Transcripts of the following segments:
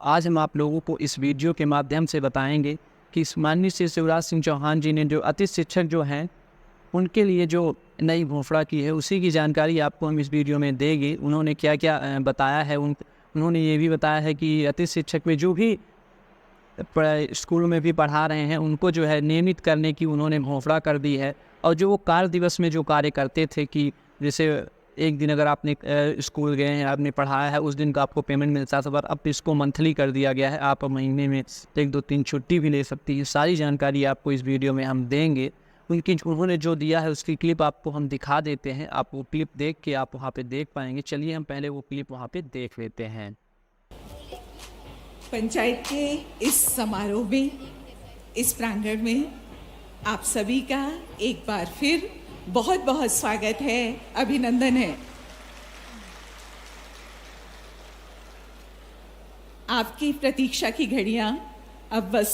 आज हम आप लोगों को इस वीडियो के माध्यम से बताएंगे कि माननीय श्री शिवराज सिंह चौहान जी ने जो अतिथि शिक्षक जो हैं उनके लिए जो नई घोषणा की है उसी की जानकारी आपको हम इस वीडियो में देंगे। उन्होंने क्या क्या बताया है। उन्होंने ये भी बताया है कि अतिथि शिक्षक में जो भी स्कूल में भी पढ़ा रहे हैं उनको जो है नियमित करने की उन्होंने घोषणा कर दी है। और जो वो कार्य दिवस में जो कार्य करते थे कि जैसे एक दिन अगर आपने स्कूल गए हैं, आपने पढ़ाया है, उस दिन का आपको पेमेंट मिलता था, पर अब इसको मंथली कर दिया गया है। आप महीने में 1-2-3 छुट्टी भी ले सकती हैं। सारी जानकारी आपको इस वीडियो में हम देंगे। उन्होंने जो दिया है उसकी क्लिप आपको हम दिखा देते हैं। आप वो क्लिप देख के आप वहाँ पे देख पाएंगे। चलिए हम पहले वो क्लिप वहाँ पे देख लेते हैं। पंचायत के इस समारोह में, इस प्रांगण में आप सभी का एक बार फिर बहुत बहुत स्वागत है, अभिनंदन है। आपकी प्रतीक्षा की घड़ियां अब बस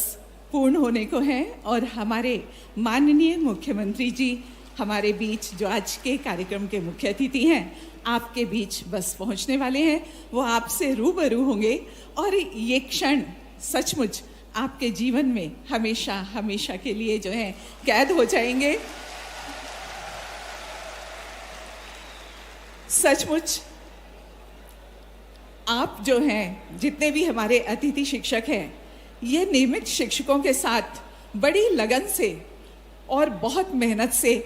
पूर्ण होने को हैं और हमारे माननीय मुख्यमंत्री जी हमारे बीच, जो आज के कार्यक्रम के मुख्य अतिथि हैं, आपके बीच बस पहुंचने वाले हैं। वो आपसे रूबरू होंगे और ये क्षण सचमुच आपके जीवन में हमेशा हमेशा के लिए जो है कैद हो जाएंगे। सचमुच आप जो हैं, जितने भी हमारे अतिथि शिक्षक हैं, ये नियमित शिक्षकों के साथ बड़ी लगन से और बहुत मेहनत से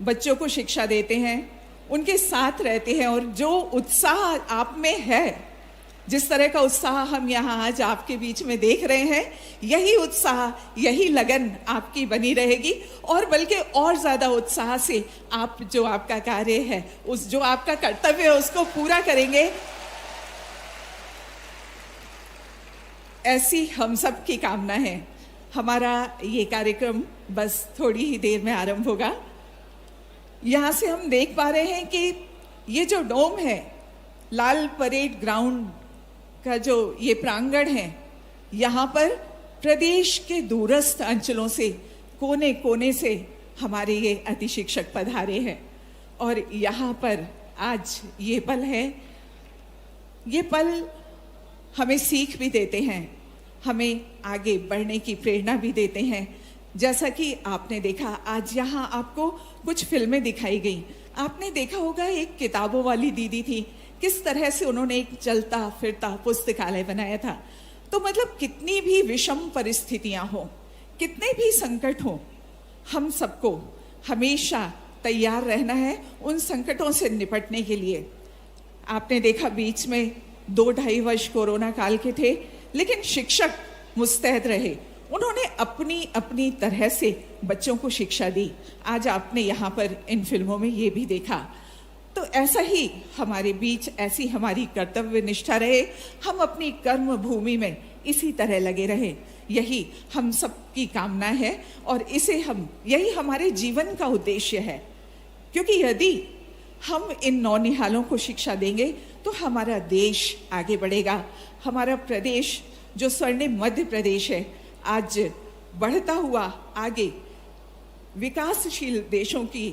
बच्चों को शिक्षा देते हैं, उनके साथ रहते हैं। और जो उत्साह आप में है, जिस तरह का उत्साह हम यहाँ आज आपके बीच में देख रहे हैं, यही उत्साह, यही लगन आपकी बनी रहेगी। और बल्कि और ज़्यादा उत्साह से आप जो आपका कार्य है, उस जो आपका कर्तव्य है, उसको पूरा करेंगे। ऐसी हम सब की कामना है। हमारा ये कार्यक्रम बस थोड़ी ही देर में आरंभ होगा। यहाँ से हम देख पा रहे हैं कि ये जो डोम है, लाल परेड ग्राउंड का जो ये प्रांगण है, यहाँ पर प्रदेश के दूरस्थ अंचलों से, कोने कोने से हमारे ये अतिथि शिक्षक पधारे हैं। और यहाँ पर आज ये पल है, ये पल हमें सीख भी देते हैं, हमें आगे बढ़ने की प्रेरणा भी देते हैं। जैसा कि आपने देखा, आज यहाँ आपको कुछ फिल्में दिखाई गई। आपने देखा होगा एक किताबों वाली दीदी थी, किस तरह से उन्होंने एक चलता फिरता पुस्तकालय बनाया था। तो मतलब कितनी भी विषम परिस्थितियां हो, कितने भी संकट हो, हम सबको हमेशा तैयार रहना है उन संकटों से निपटने के लिए। आपने देखा बीच में 2-2.5 वर्ष कोरोना काल के थे, लेकिन शिक्षक मुस्तैद रहे। उन्होंने अपनी अपनी तरह से बच्चों को शिक्षा दी। आज आपने यहाँ पर इन फिल्मों में ये भी देखा। तो ऐसा ही हमारे बीच, ऐसी हमारी कर्तव्य निष्ठा रहे, हम अपनी कर्म भूमि में इसी तरह लगे रहे। यही हम सब की कामना है और यही हमारे जीवन का उद्देश्य है। क्योंकि यदि हम इन नौनिहालों को शिक्षा देंगे तो हमारा देश आगे बढ़ेगा। हमारा प्रदेश, जो स्वर्णिम मध्य प्रदेश है, आज बढ़ता हुआ आगे विकासशील देशों की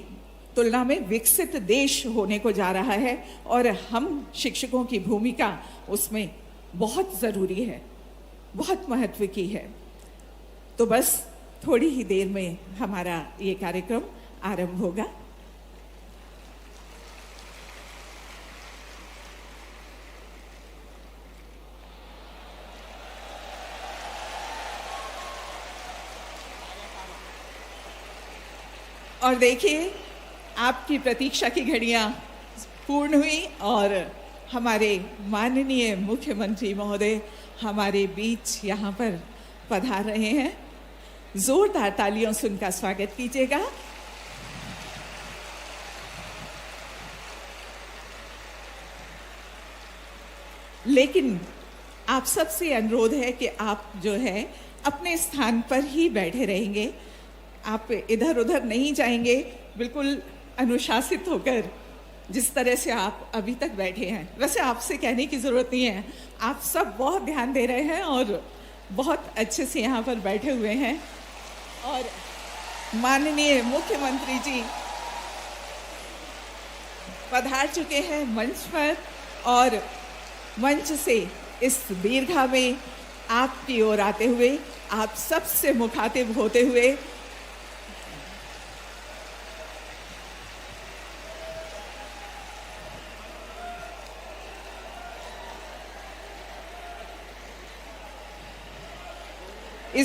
तुलना में विकसित देश होने को जा रहा है। और हम शिक्षकों की भूमिका उसमें बहुत ज़रूरी है, बहुत महत्व की है। तो बस थोड़ी ही देर में हमारा ये कार्यक्रम आरंभ होगा। और देखिए, आपकी प्रतीक्षा की घड़ियां पूर्ण हुई और हमारे माननीय मुख्यमंत्री महोदय हमारे बीच यहाँ पर पधार रहे हैं। जोरदार तालियों से उनका स्वागत कीजिएगा। लेकिन आप सबसे अनुरोध है कि आप जो है अपने स्थान पर ही बैठे रहेंगे, आप इधर उधर नहीं जाएंगे, बिल्कुल अनुशासित होकर जिस तरह से आप अभी तक बैठे हैं। वैसे आपसे कहने की ज़रूरत नहीं है, आप सब बहुत ध्यान दे रहे हैं और बहुत अच्छे से यहाँ पर बैठे हुए हैं। और माननीय मुख्यमंत्री जी पधार चुके हैं मंच पर और मंच से इस दीर्घा में आपकी ओर आते हुए, आप सबसे मुखातिब होते हुए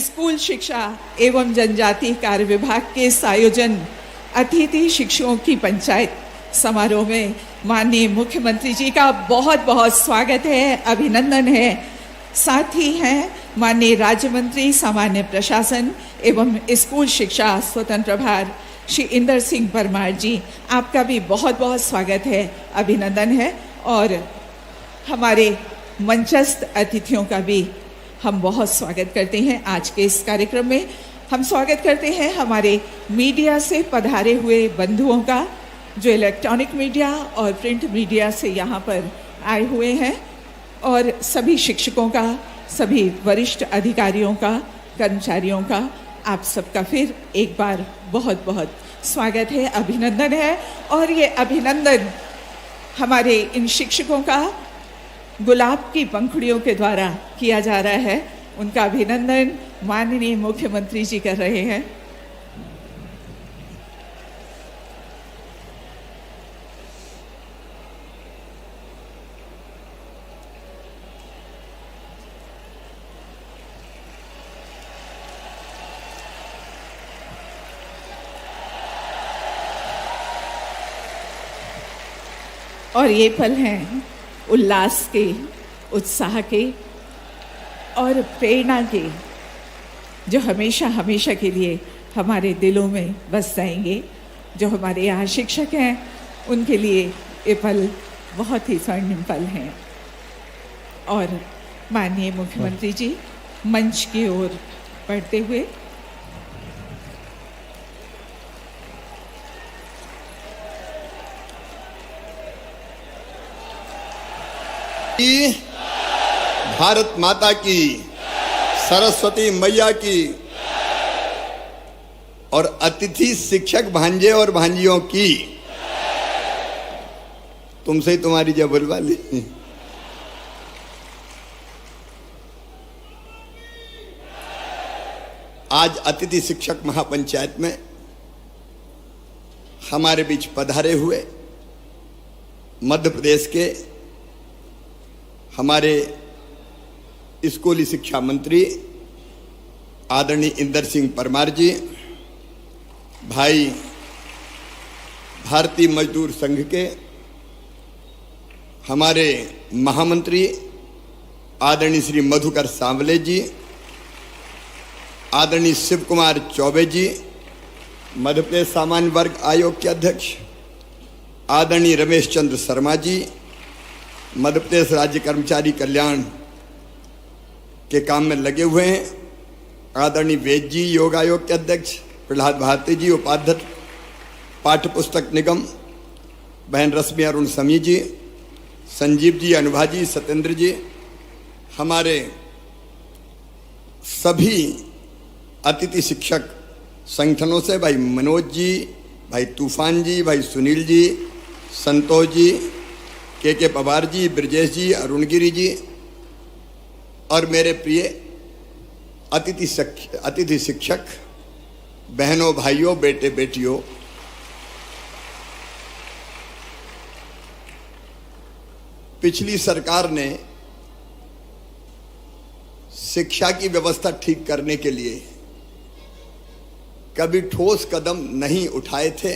स्कूल शिक्षा एवं जनजाति कार्य विभाग के इस आयोजन अतिथि शिक्षकों की पंचायत समारोह में माननीय मुख्यमंत्री जी का बहुत बहुत स्वागत है, अभिनंदन है। साथ ही हैं माननीय राज्य मंत्री सामान्य प्रशासन एवं स्कूल शिक्षा स्वतंत्र प्रभार श्री इंदर सिंह परमार जी, आपका भी बहुत बहुत स्वागत है, अभिनंदन है। और हमारे मंचस्थ अतिथियों का भी हम बहुत स्वागत करते हैं आज के इस कार्यक्रम में। हम स्वागत करते हैं हमारे मीडिया से पधारे हुए बंधुओं का, जो इलेक्ट्रॉनिक मीडिया और प्रिंट मीडिया से यहाँ पर आए हुए हैं, और सभी शिक्षकों का, सभी वरिष्ठ अधिकारियों का, कर्मचारियों का, आप सबका फिर एक बार बहुत बहुत स्वागत है, अभिनंदन है। और ये अभिनंदन हमारे इन शिक्षकों का गुलाब की पंखुड़ियों के द्वारा किया जा रहा है। उनका अभिनंदन माननीय मुख्यमंत्री जी कर रहे हैं। और ये पल हैं उल्लास के, उत्साह के और प्रेरणा के, जो हमेशा हमेशा के लिए हमारे दिलों में बस जाएंगे। जो हमारे यहाँ शिक्षक हैं उनके लिए ये पल बहुत ही स्वर्णिम पल हैं। और माननीय मुख्यमंत्री जी मंच की ओर बढ़ते हुए भारत माता की, सरस्वती मैया की और अतिथि शिक्षक भांजे और भांजियों की, तुमसे ही तुम्हारी जय बुलवा ली। आज अतिथि शिक्षक महापंचायत में हमारे बीच पधारे हुए मध्य प्रदेश के हमारे स्कूली शिक्षा मंत्री आदरणीय इंदर सिंह परमार जी, भाई भारतीय मजदूर संघ के हमारे महामंत्री आदरणीय श्री मधुकर सांवले जी, आदरणीय शिव कुमार चौबे जी, मध्य प्रदेश सामान्य वर्ग आयोग के अध्यक्ष आदरणीय रमेश चंद्र शर्मा जी, मध्य प्रदेश राज्य कर्मचारी कल्याण के काम में लगे हुए हैं, आदरणीय वेद जी, योग आयोग के अध्यक्ष प्रहलाद भारती जी, उपाध्यक्ष पाठ्य पुस्तक निगम बहन रश्मि अरुण समी जी, संजीव जी, अनुभा जी, सत्येंद्र जी, हमारे सभी अतिथि शिक्षक संगठनों से भाई मनोज जी, भाई तूफान जी, भाई सुनील जी, संतोष जी, के पवार जी, ब्रजेश जी, अरुणगिरी जी और मेरे प्रिय अतिथि शिक्षक बहनों, भाइयों, बेटे बेटियों, पिछली सरकार ने शिक्षा की व्यवस्था ठीक करने के लिए कभी ठोस कदम नहीं उठाए थे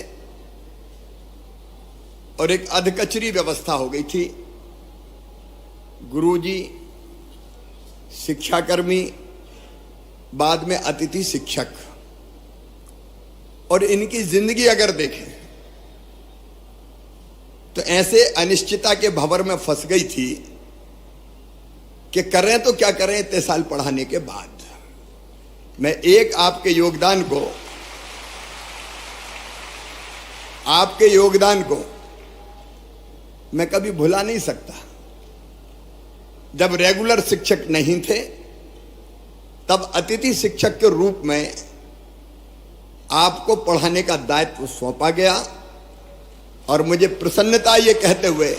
और एक अधकचरी व्यवस्था हो गई थी। गुरुजी, शिक्षाकर्मी, बाद में अतिथि शिक्षक, और इनकी जिंदगी अगर देखें तो ऐसे अनिश्चितता के भंवर में फंस गई थी कि करें तो क्या करें इतने साल पढ़ाने के बाद। मैं एक आपके योगदान को मैं कभी भुला नहीं सकता। जब रेगुलर शिक्षक नहीं थे तब अतिथि शिक्षक के रूप में आपको पढ़ाने का दायित्व सौंपा गया और मुझे प्रसन्नता ये कहते हुए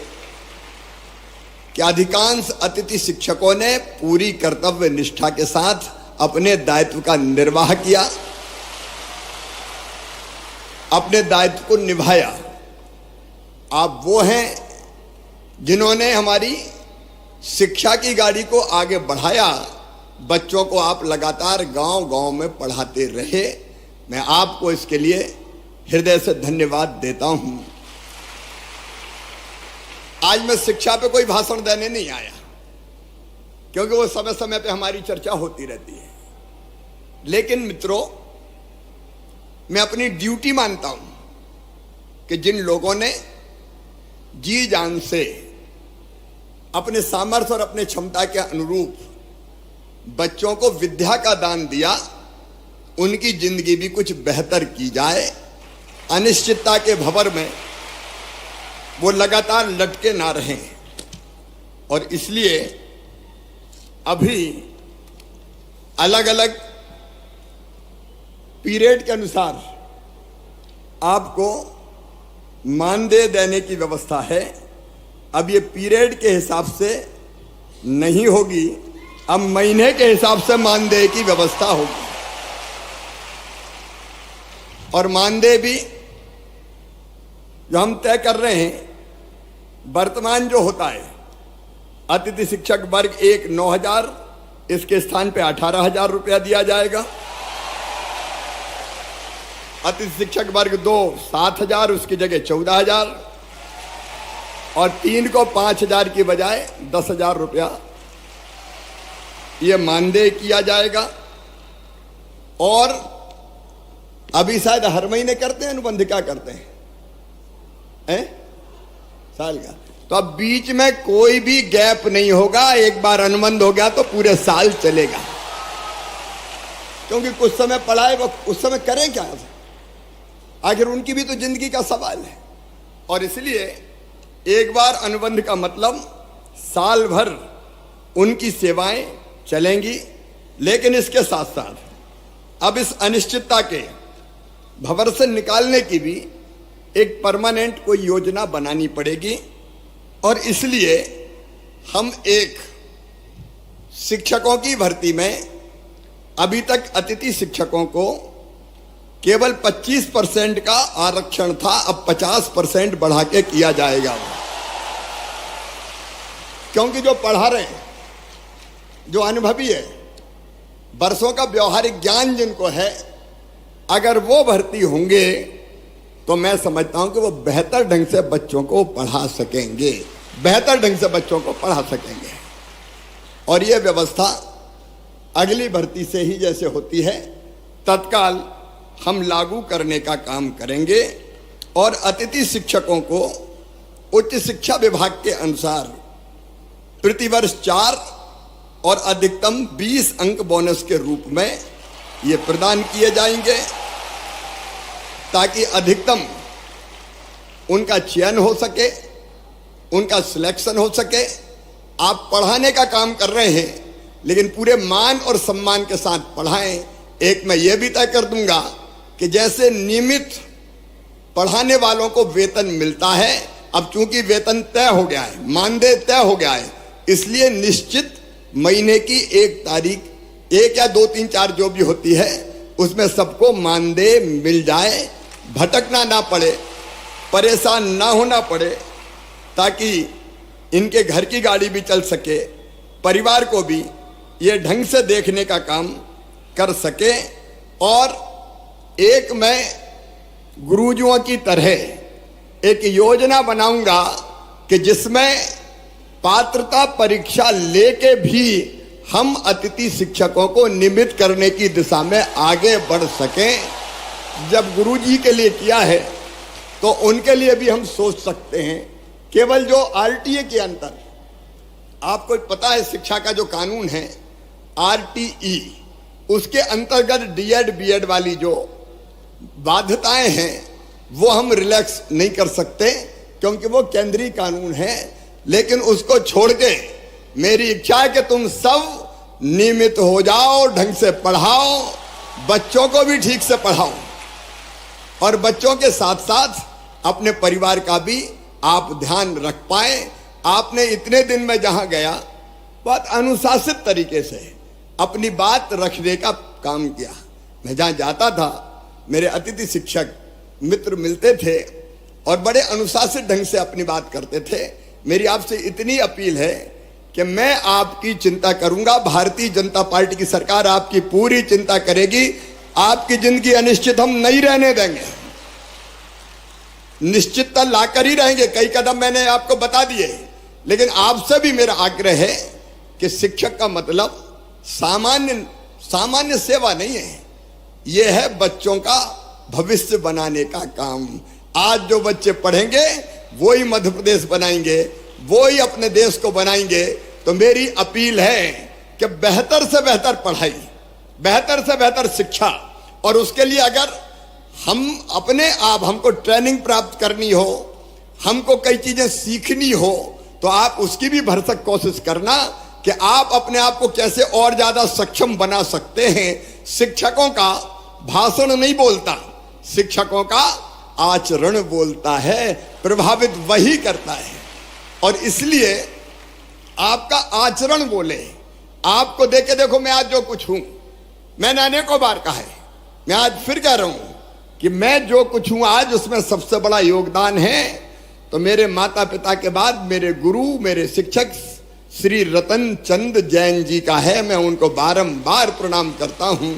कि अधिकांश अतिथि शिक्षकों ने पूरी कर्तव्य निष्ठा के साथ अपने दायित्व का निर्वाह किया, अपने दायित्व को निभाया। आप वो हैं जिन्होंने हमारी शिक्षा की गाड़ी को आगे बढ़ाया। बच्चों को आप लगातार गांव-गांव में पढ़ाते रहे। मैं आपको इसके लिए हृदय से धन्यवाद देता हूं। आज मैं शिक्षा पे कोई भाषण देने नहीं आया, क्योंकि वो समय समय पे हमारी चर्चा होती रहती है। लेकिन मित्रों, मैं अपनी ड्यूटी मानता हूं कि जिन लोगों ने जी जान से अपने सामर्थ्य और अपने क्षमता के अनुरूप बच्चों को विद्या का दान दिया, उनकी जिंदगी भी कुछ बेहतर की जाए। अनिश्चितता के भंवर में वो लगातार लटके ना रहें। और इसलिए अभी अलग अलग पीरियड के अनुसार आपको मानदेय देने की व्यवस्था है। अब ये पीरियड के हिसाब से नहीं होगी, अब महीने के हिसाब से मानदेय की व्यवस्था होगी। और मानदेय भी जो हम तय कर रहे हैं, वर्तमान जो होता है, अतिथि शिक्षक वर्ग 1 9,000, इसके स्थान पे 18,000 रुपया दिया जाएगा। अतिथि शिक्षक वर्ग 2 7,000, उसकी जगह 14,000, और 3 को 5,000 की बजाय 10,000 रुपया ये मानदेय किया जाएगा। और अभी शायद हर महीने करते हैं अनुबंध, क्या करते हैं साल का, तो अब बीच में कोई भी गैप नहीं होगा। एक बार अनुबंध हो गया तो पूरे साल चलेगा, क्योंकि कुछ समय पढ़ाए वो उस समय करें क्या, आखिर उनकी भी तो जिंदगी का सवाल है। और इसलिए एक बार अनुबंध का मतलब साल भर उनकी सेवाएं चलेंगी। लेकिन इसके साथ साथ अब इस अनिश्चितता के भंवर से निकालने की भी एक परमानेंट कोई योजना बनानी पड़ेगी। और इसलिए हम एक शिक्षकों की भर्ती में अभी तक अतिथि शिक्षकों को केवल 25% का आरक्षण था, अब 50% बढ़ा के किया जाएगा। क्योंकि जो पढ़ा रहे हैं, जो अनुभवी है, वर्षों का व्यवहारिक ज्ञान जिनको है, अगर वो भर्ती होंगे तो मैं समझता हूं कि वो बेहतर ढंग से बच्चों को पढ़ा सकेंगे, बेहतर ढंग से बच्चों को पढ़ा सकेंगे। और ये व्यवस्था अगली भर्ती से ही जैसे होती है, तत्काल हम लागू करने का काम करेंगे। और अतिथि शिक्षकों को उच्च शिक्षा विभाग के अनुसार प्रतिवर्ष 4 और अधिकतम 20 अंक बोनस के रूप में ये प्रदान किए जाएंगे, ताकि अधिकतम उनका चयन हो सके, उनका सिलेक्शन हो सके। आप पढ़ाने का काम कर रहे हैं, लेकिन पूरे मान और सम्मान के साथ पढ़ाएं। एक मैं ये भी तय कर दूंगा कि जैसे नियमित पढ़ाने वालों को वेतन मिलता है, अब चूंकि वेतन तय हो गया है, मानदेय तय हो गया है, इसलिए निश्चित महीने की 1 तारीख, 1 या 2 3 4 जो भी होती है, उसमें सबको मानदेय मिल जाए, भटकना ना पड़े, परेशान ना होना पड़े, ताकि इनके घर की गाड़ी भी चल सके, परिवार को भी ये ढंग से देखने का काम कर सके। और एक मैं गुरुजियों की तरह एक योजना बनाऊंगा कि जिसमें पात्रता परीक्षा लेके भी हम अतिथि शिक्षकों को नियमित करने की दिशा में आगे बढ़ सकें। जब गुरुजी के लिए किया है तो उनके लिए भी हम सोच सकते हैं। केवल जो आरटीए के अंतर, आपको पता है शिक्षा का जो कानून है आरटीई, उसके अंतर्गत डीएड बीएड वाली जो बाध्यताएं हैं वो हम रिलैक्स नहीं कर सकते, क्योंकि वो केंद्रीय कानून है। लेकिन उसको छोड़ के मेरी इच्छा है कि तुम सब नियमित हो जाओ, ढंग से पढ़ाओ, बच्चों को भी ठीक से पढ़ाओ, और बच्चों के साथ साथ अपने परिवार का भी आप ध्यान रख पाए। आपने इतने दिन में जहां गया बहुत अनुशासित तरीके से अपनी बात रखने का काम किया। मैं जहां जाता था मेरे अतिथि शिक्षक मित्र मिलते थे और बड़े अनुशासित ढंग से अपनी बात करते थे। मेरी आपसे इतनी अपील है कि मैं आपकी चिंता करूंगा, भारतीय जनता पार्टी की सरकार आपकी पूरी चिंता करेगी। आपकी जिंदगी अनिश्चित हम नहीं रहने देंगे, निश्चितता लाकर ही रहेंगे। कई कदम मैंने आपको बता दिए, लेकिन आपसे भी मेरा आग्रह है कि शिक्षक का मतलब सामान्य सेवा नहीं है, यह है बच्चों का भविष्य बनाने का काम। आज जो बच्चे पढ़ेंगे वो ही मध्य प्रदेश बनाएंगे, वो ही अपने देश को बनाएंगे। तो मेरी अपील है कि बेहतर से बेहतर पढ़ाई, बेहतर से बेहतर शिक्षा, और उसके लिए अगर हम अपने आप हमको ट्रेनिंग प्राप्त करनी हो, हमको कई चीजें सीखनी हो, तो आप उसकी भी भरसक कोशिश करना कि आप अपने आप को कैसे और ज्यादा सक्षम बना सकते हैं। शिक्षकों का भाषण नहीं बोलता, शिक्षकों का आचरण बोलता है, प्रभावित वही करता है। और इसलिए आपका आचरण बोले। आपको देख के देखो, मैं आज जो कुछ हूं, मैंने अनेकों बार कहा है, मैं आज फिर कह रहा हूं कि मैं जो कुछ हूं आज, उसमें सबसे बड़ा योगदान है तो मेरे माता पिता के बाद मेरे गुरु, मेरे शिक्षक श्री रतन चंद जैन जी का है। मैं उनको बारंबार प्रणाम करता हूं।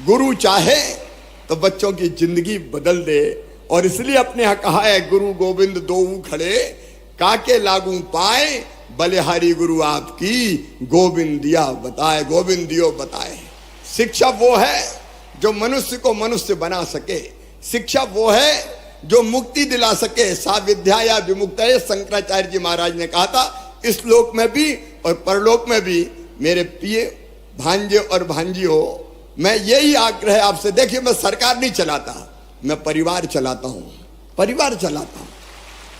गुरु चाहे तो बच्चों की जिंदगी बदल दे, और इसलिए अपने यहां कहा है, गुरु गोविंद दोऊ खड़े काके लागू पाए, बलिहारी गुरु आपकी गोविंद दिया बताए, गोविंद दियो बताए। शिक्षा वो है जो मनुष्य को मनुष्य बना सके, शिक्षा वो है जो मुक्ति दिला सके। सा विद्या या विमुक्त है, शंकराचार्य जी महाराज ने कहा था। इस लोक में भी और परलोक में भी मेरे प्रिय भांजे और भांजियों, मैं यही आग्रह आपसे, देखिए मैं सरकार नहीं चलाता, मैं परिवार चलाता हूं, परिवार चलाता हूं।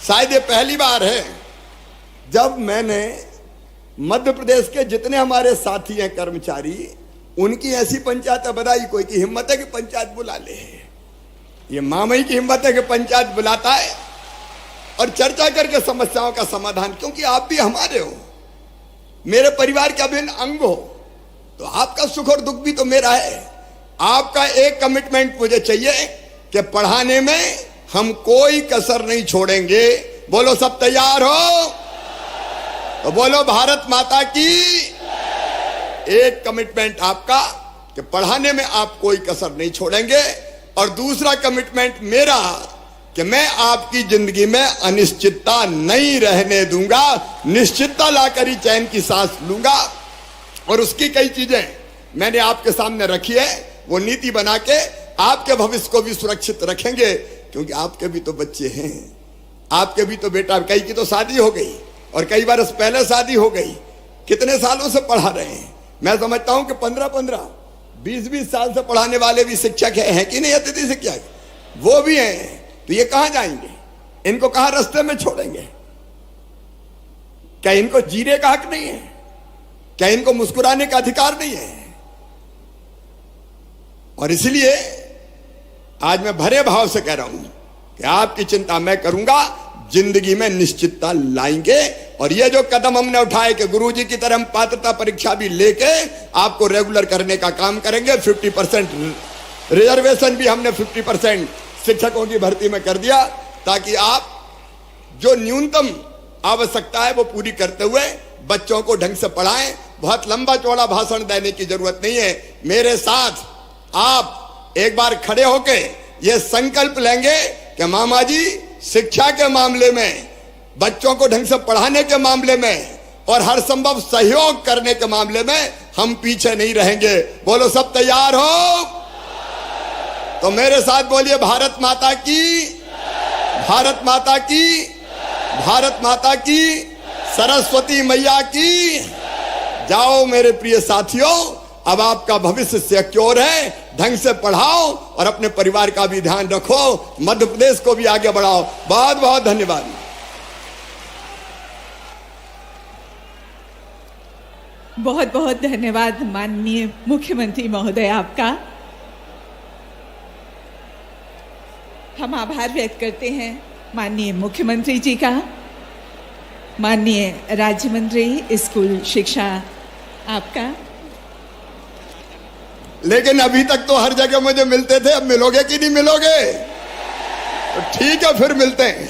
शायद ये पहली बार है जब मैंने मध्य प्रदेश के जितने हमारे साथी हैं कर्मचारी, उनकी ऐसी पंचायत बताई। कोई की हिम्मत है कि पंचायत बुला ले, ये मामई की हिम्मत है कि पंचायत बुलाता है और चर्चा करके समस्याओं का समाधान। क्योंकि आप भी हमारे हो, मेरे परिवार के अभिन्न अंग हो, तो आपका सुख और दुख भी तो मेरा है। आपका एक कमिटमेंट मुझे चाहिए कि पढ़ाने में हम कोई कसर नहीं छोड़ेंगे। बोलो सब तैयार हो? तो बोलो भारत माता की। एक कमिटमेंट आपका कि पढ़ाने में आप कोई कसर नहीं छोड़ेंगे, और दूसरा कमिटमेंट मेरा कि मैं आपकी जिंदगी में अनिश्चितता नहीं रहने दूंगा, निश्चितता लाकर ही चैन की सांस लूंगा। और उसकी कई चीजें मैंने आपके सामने रखी है, वो नीति बना के आपके भविष्य को भी सुरक्षित रखेंगे। क्योंकि आपके भी तो बच्चे हैं, आपके भी तो बेटा, कई की तो शादी हो गई और कई बार पहले शादी हो गई। कितने सालों से पढ़ा रहे हैं? मैं समझता हूं कि 15-15, 20-20 साल से पढ़ाने वाले भी शिक्षक हैं कि नहीं? अतिथि शिक्षक वो भी हैं। तो ये कहां जाएंगे? इनको कहां रास्ते में छोड़ेंगे? क्या इनको जीने का हक नहीं है? क्या इनको मुस्कुराने का अधिकार नहीं है? और इसलिए आज मैं भरे भाव से कह रहा हूं कि आपकी चिंता मैं करूंगा, जिंदगी में निश्चितता लाएंगे। और ये जो कदम हमने उठाए कि गुरुजी की तरह हम पात्रता परीक्षा भी लेके आपको रेगुलर करने का काम करेंगे। 50% रिजर्वेशन भी हमने 50% शिक्षकों की भर्ती में कर दिया, ताकि आप जो न्यूनतम आवश्यकता है वो पूरी करते हुए बच्चों को ढंग से पढ़ाएं। बहुत लंबा चौड़ा भाषण देने की जरूरत नहीं है। मेरे साथ आप एक बार खड़े होके ये संकल्प लेंगे कि मामा जी, शिक्षा के मामले में, बच्चों को ढंग से पढ़ाने के मामले में और हर संभव सहयोग करने के मामले में हम पीछे नहीं रहेंगे। बोलो सब तैयार हो? तो मेरे साथ बोलिए, भारत माता की, भारत माता की, भारत माता की, सरस्वती मैया की। जाओ मेरे प्रिय साथियों, अब आपका भविष्य सिक्योर है। ढंग से पढ़ाओ और अपने परिवार का भी ध्यान रखो, मध्य प्रदेश को भी आगे बढ़ाओ। बहुत बहुत धन्यवाद। बहुत बहुत धन्यवाद माननीय मुख्यमंत्री महोदय आपका। हम आभार व्यक्त करते हैं माननीय मुख्यमंत्री जी का। माननीय राज्य मंत्री स्कूल शिक्षा आपका। लेकिन अभी तक तो हर जगह मुझे मिलते थे, अब मिलोगे कि नहीं मिलोगे? तो ठीक है, फिर मिलते हैं।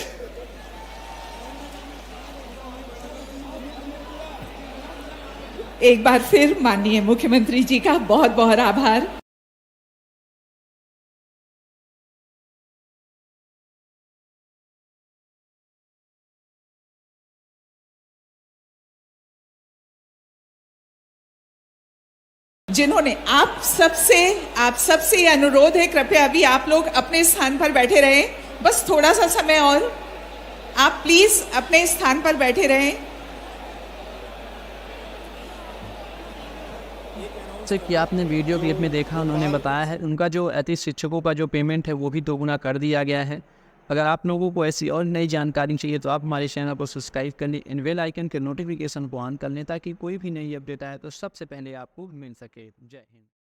एक बार फिर माननीय मुख्यमंत्री जी का बहुत बहुत आभार। जिन्होंने आप सबसे ये अनुरोध है, कृपया अभी आप लोग अपने स्थान पर बैठे रहें, बस थोड़ा सा समय और आप प्लीज अपने स्थान पर बैठे रहें। जैसे कि आपने वीडियो क्लिप में देखा, उन्होंने बताया है उनका जो अतिथि शिक्षकों का जो पेमेंट है वो भी दोगुना कर दिया गया है। अगर आप लोगों को ऐसी और नई जानकारी चाहिए तो आप हमारे चैनल को सब्सक्राइब कर लें, इन बेल आइकन के नोटिफिकेशन को ऑन कर लें ताकि कोई भी नई अपडेट आए तो सबसे पहले आपको मिल सके। जय हिंद।